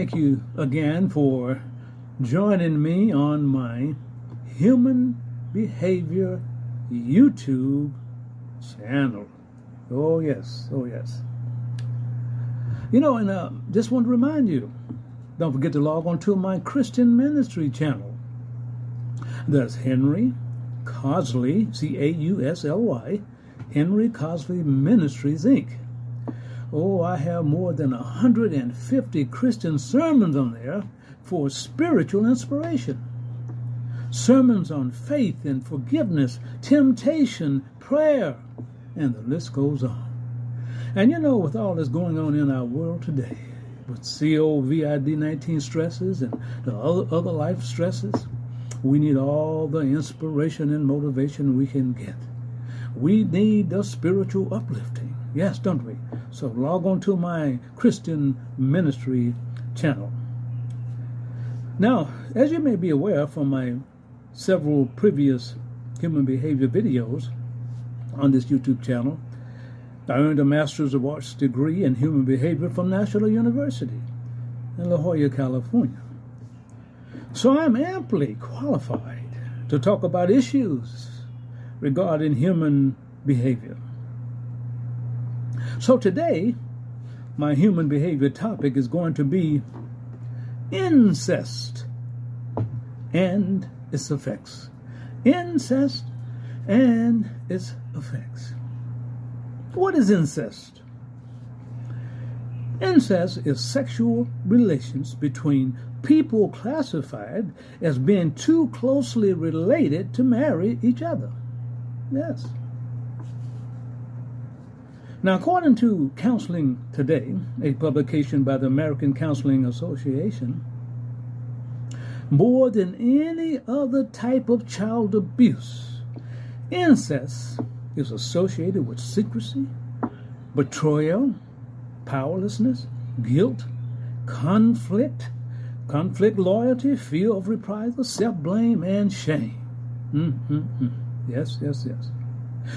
thank you again for joining me on my Human Behavior YouTube channel. Oh yes, oh yes. Just want to remind you, don't forget to log on to my Christian Ministry channel. That's Henry Cosley, Causly, Henry Cosley Ministries, Inc. Oh, I have more than 150 Christian sermons on there for spiritual inspiration. Sermons on faith and forgiveness, temptation, prayer, and the list goes on. And with all that's going on in our world today, with COVID-19 stresses and the other life stresses, we need all the inspiration and motivation we can get. We need the spiritual uplifting. Yes, don't we? So log on to my Christian Ministry channel. Now, as you may be aware from my several previous human behavior videos on this YouTube channel, I earned a Master's of Arts degree in human behavior from National University in La Jolla, California. So I'm amply qualified to talk about issues regarding human behavior. So today, my human behavior topic is going to be incest and its effects. Incest and its effects. What is incest? Incest is sexual relations between people classified as being too closely related to marry each other. Yes. Now, according to Counseling Today, a publication by the American Counseling Association, more than any other type of child abuse, incest is associated with secrecy, betrayal, powerlessness, guilt, conflict, loyalty, fear of reprisal, self-blame, and shame. Yes.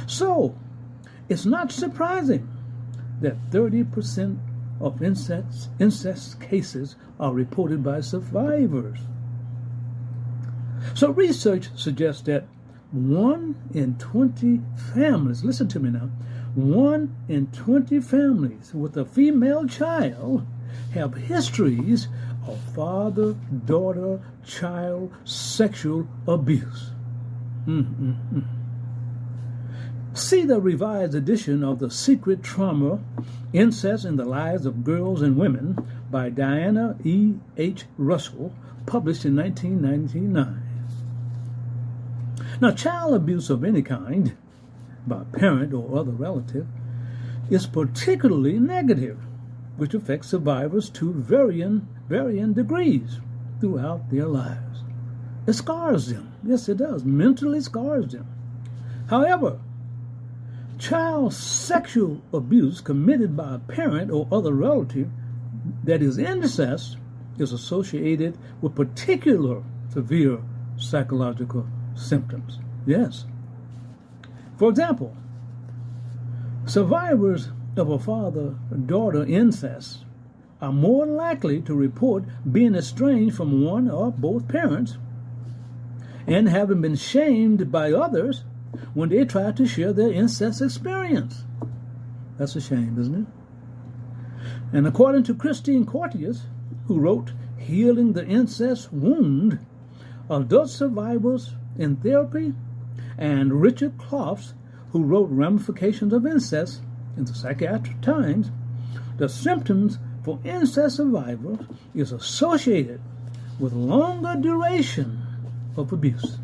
So, it's not surprising that 30% of incest cases are reported by survivors. So research suggests that 1 in 20 families, listen to me now, 1 in 20 families with a female child have histories of father-daughter child sexual abuse. See the revised edition of The Secret Trauma, Incest in the Lives of Girls and Women by Diana E. H. Russell, published in 1999. Now, child abuse of any kind, by a parent or other relative, is particularly negative, which affects survivors to varying degrees throughout their lives. It scars them. Yes, it does. Mentally scars them. However, child sexual abuse committed by a parent or other relative that is incest is associated with particular severe psychological symptoms. Yes. For example, survivors of a father-daughter incest are more likely to report being estranged from one or both parents and having been shamed by others when they try to share their incest experience. That's a shame, isn't it? And according to Christine Cortius, who wrote Healing the Incest Wound, adult survivors in therapy, and Richard Clough, who wrote Ramifications of Incest in the Psychiatric Times, the symptoms for incest survivors is associated with longer duration of abuse.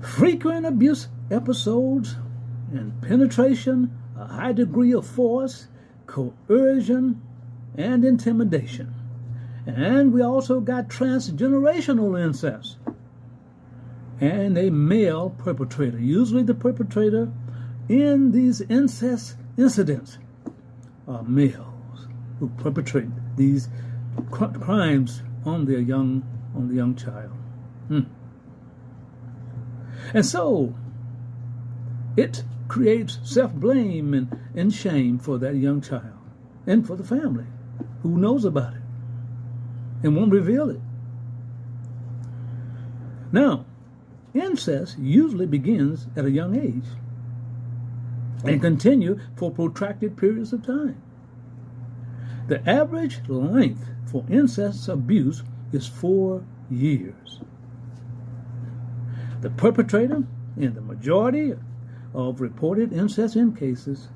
Frequent abuse episodes and penetration, a high degree of force, coercion, and intimidation. And we also got transgenerational incest and a male perpetrator. Usually the perpetrator in these incest incidents are males who perpetrate these crimes on the young child. And so it creates self-blame and shame for that young child and for the family. who knows about it and won't reveal it. Now, incest usually begins at a young age and continue for protracted periods of time. The average length for incest abuse is 4 years. The perpetrator in the majority of reported incest cases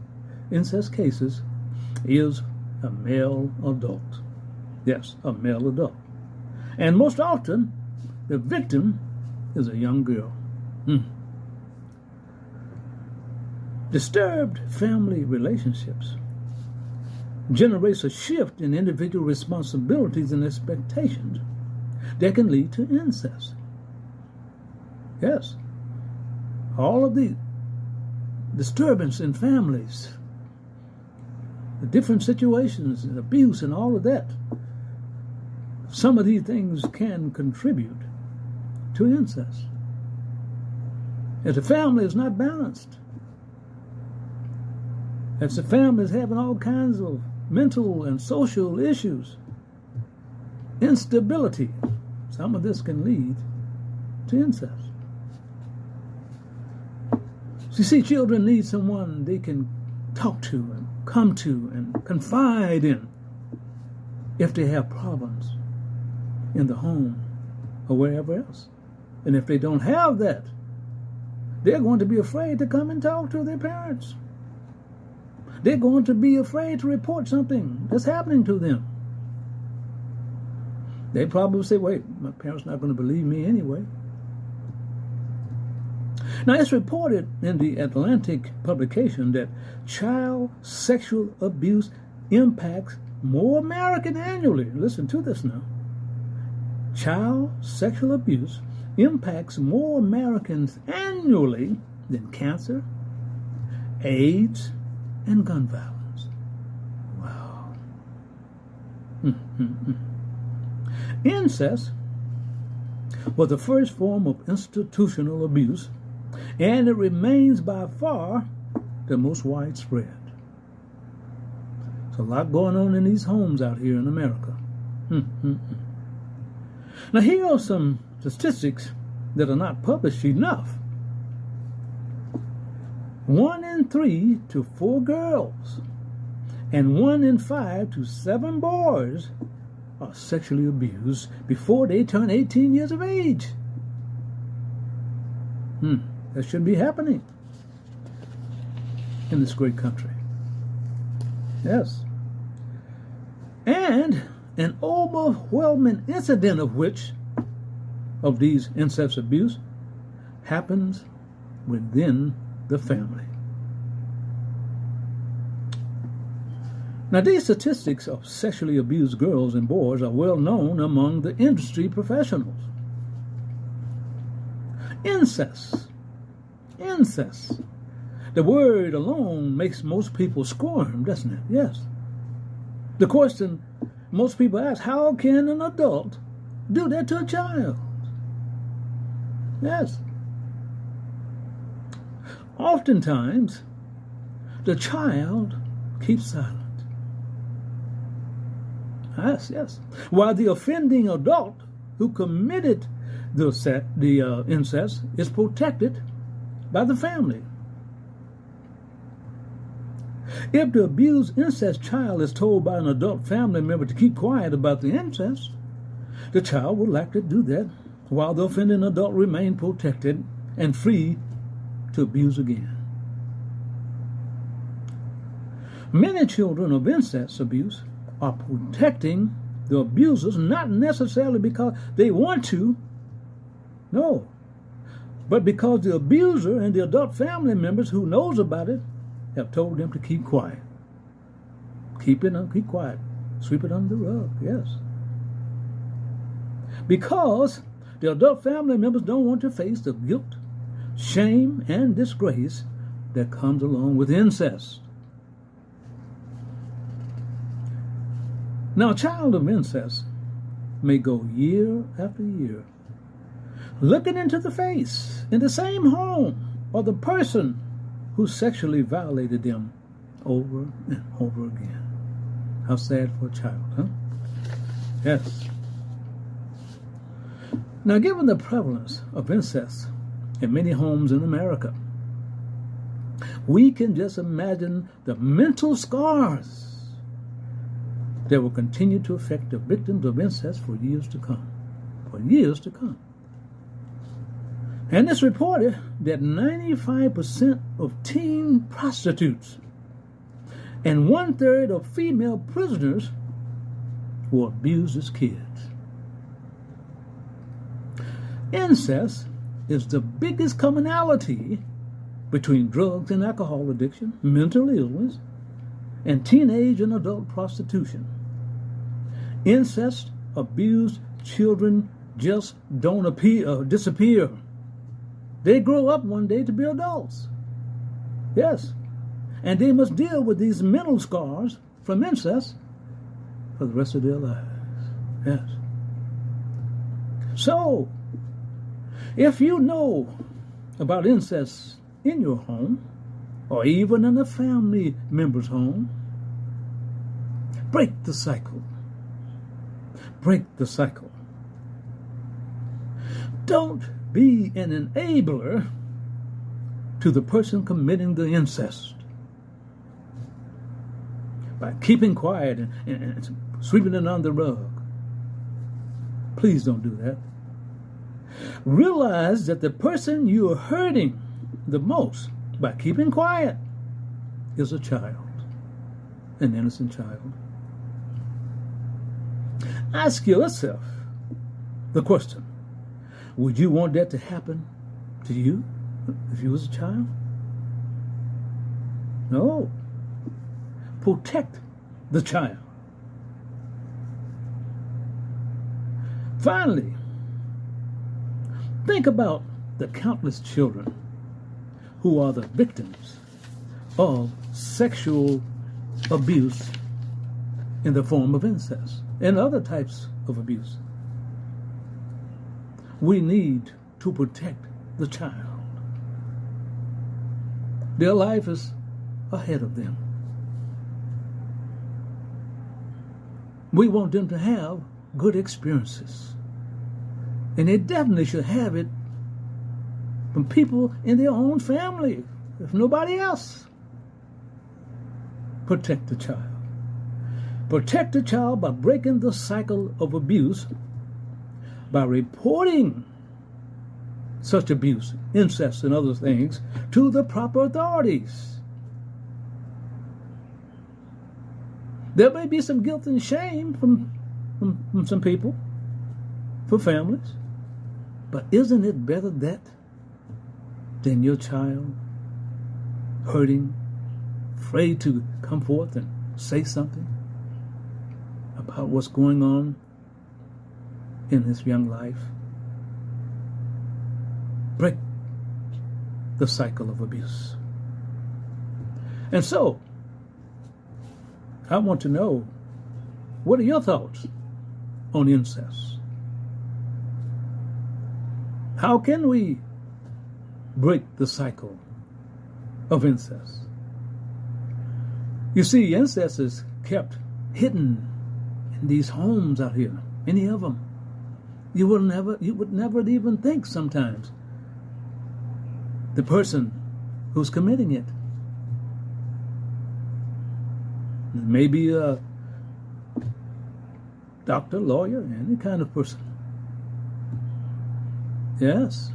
is a male adult. Yes, a male adult. And most often, the victim is a young girl. Disturbed family relationships generates a shift in individual responsibilities and expectations that can lead to incest. Yes, all of the disturbance in families, the different situations and abuse and all of that, some of these things can contribute to incest. If the family is not balanced, if the family is having all kinds of mental and social issues, instability, some of this can lead to incest. So you see, children need someone they can talk to and come to and confide in if they have problems in the home or wherever else. And if they don't have that, they're going to be afraid to come and talk to their parents. They're going to be afraid to report something that's happening to them. They probably say, wait, my parents are not going to believe me anyway. Now, it's reported in the Atlantic publication that child sexual abuse impacts more Americans annually. Listen to this now. Child sexual abuse impacts more Americans annually than cancer, AIDS, and gun violence. Wow. Incest was the first form of institutional abuse, and it remains by far the most widespread. There's a lot going on in these homes out here in America. Now, here are some statistics that are not published enough. 1 in 3 to 4 girls and 1 in 5 to 7 boys are sexually abused before they turn 18 years of age. That shouldn't be happening in this great country. Yes. And an overwhelming incident of these incest abuse happens within the family. Now, these statistics of sexually abused girls and boys are well known among the industry professionals. Incest. The word alone makes most people squirm, doesn't it? Yes. The question most people ask, how can an adult do that to a child? Yes. Oftentimes, the child keeps silent. Yes. While the offending adult who committed the incest is protected by the family. If the abused incest child is told by an adult family member to keep quiet about the incest, the child will likely do that while the offending adult remains protected and free to abuse again. Many children of incest abuse are protecting the abusers not necessarily because they want to, no, but because the abuser and the adult family members who knows about it have told them to keep quiet. Keep quiet. Sweep it under the rug, yes. Because the adult family members don't want to face the guilt, shame, and disgrace that comes along with incest. Now, a child of incest may go year after year looking into the face in the same home of the person who sexually violated them over and over again. How sad for a child, huh? Yes. Now, given the prevalence of incest in many homes in America, we can just imagine the mental scars that will continue to affect the victims of incest for years to come. For years to come. And it's reported that 95% of teen prostitutes and 1/3 of female prisoners were abused as kids. Incest is the biggest commonality between drugs and alcohol addiction, mental illness, and teenage and adult prostitution. Incest abused children just don't disappear. They grow up one day to be adults. Yes. And they must deal with these mental scars from incest for the rest of their lives. Yes. So, if you know about incest in your home, or even in a family member's home, break the cycle. Break the cycle. Don't be an enabler to the person committing the incest by keeping quiet and sweeping it under the rug. Please don't do that. Realize that the person you are hurting the most by keeping quiet is a child, an innocent child. Ask yourself the question, would you want that to happen to you if you was a child? No. Protect the child. Finally, think about the countless children who are the victims of sexual abuse in the form of incest and other types of abuse. We need to protect the child. Their life is ahead of them. We want them to have good experiences. And they definitely should have it from people in their own family, if nobody else. Protect the child. Protect the child by breaking the cycle of abuse, by reporting such abuse, incest and other things, to the proper authorities. There may be some guilt and shame from some people, for families, but isn't it better that than your child hurting, afraid to come forth and say something about what's going on in his young life? Break the cycle of abuse. And so, I want to know, what are your thoughts on incest? How can we break the cycle of incest? You see, incest is kept hidden in these homes out here, many of them. You would never even think sometimes the person who's committing it. Maybe a doctor, lawyer, any kind of person. Yes.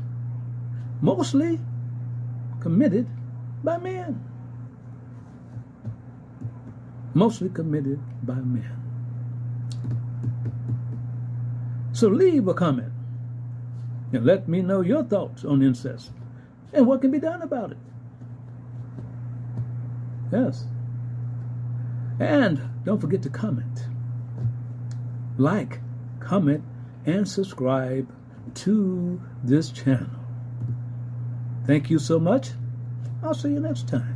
Mostly committed by men. Mostly committed by men. So leave a comment and let me know your thoughts on incest and what can be done about it. Yes. And don't forget to comment, like, comment, and subscribe to this channel. Thank you so much. I'll see you next time.